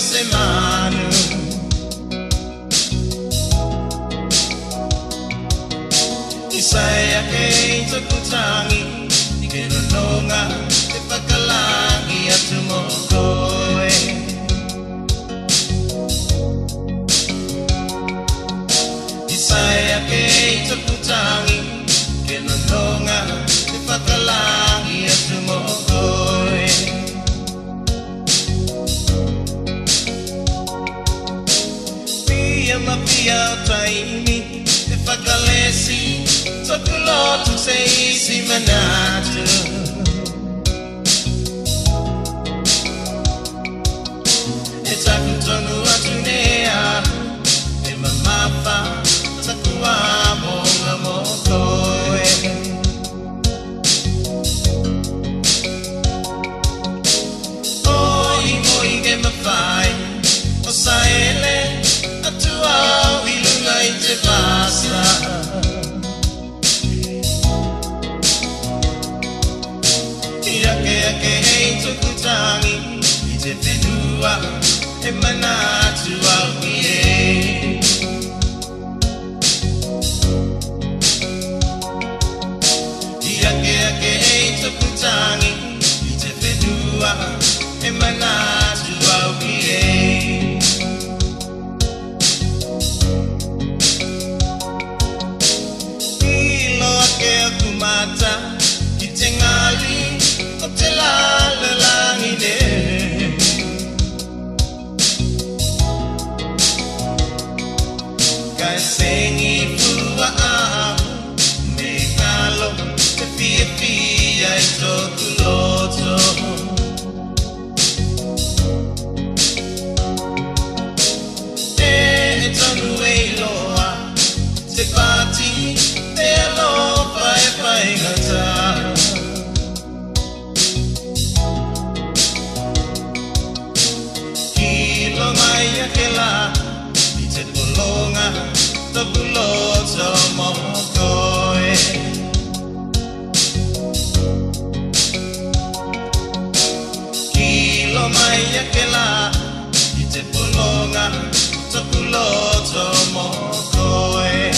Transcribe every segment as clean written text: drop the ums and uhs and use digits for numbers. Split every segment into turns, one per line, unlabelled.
semanu Isaya kay takutangi Ikinunonga Ipakalangi at tumukoy Isaya kay takutangi Ikinunonga Ipakalangi at tumukoy Pia mapia taimi Ipakalesi Tokulotu seisi manatu Itakutonu atunea Ima mapa Takuwa monga mokoe Oi moige mafai Osaele Atua wilunga ite basa Ake eito kutangi Ite penua Emanatu aukie Ake eito kutangi Ite penua Emanatu aukie Ilo ake akumata Ite ngali Otela langine Kasengi fua Megalo Te fia fia ito kuloto Tonu eiloa Te pati Te alofa e paingata Kela Ite pulonga Tokuloto mokoe Kilo maya kela Ite pulonga Tokuloto mokoe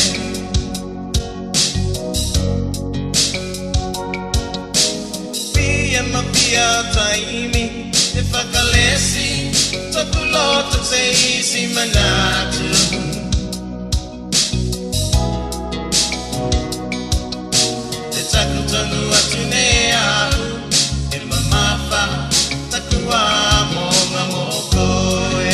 Pia mapia taimi Ipakalesi Tokulotu seisi manatu Te takutonu atunea Ima mapa Takuwa monga mokoe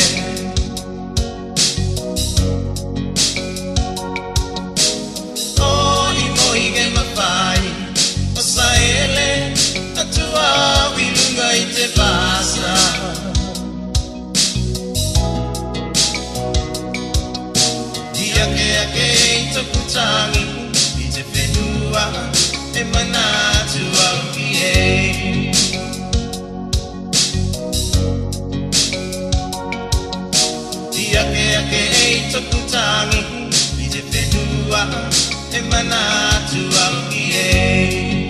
Oi moige mafai Osaele Atua wilunga ite basa Ake takutangi Ite penua Emanatu aukie Ake takutangi Ite penua Emanatu aukie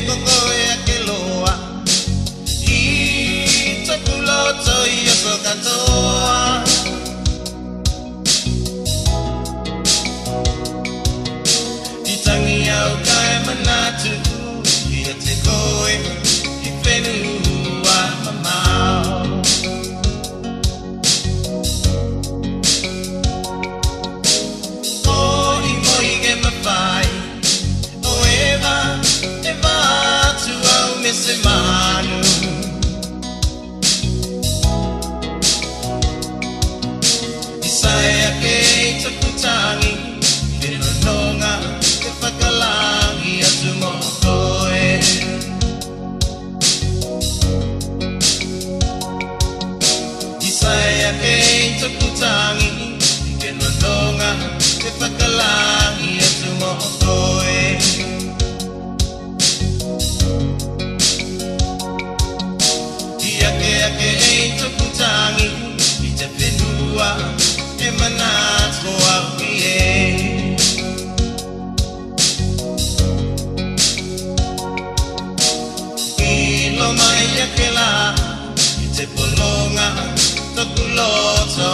Kokoe ake loa Kuloto iyo katoa Itangi au kai manatu Ia te koe I whenua mamau mai yakela te polonga to kuloto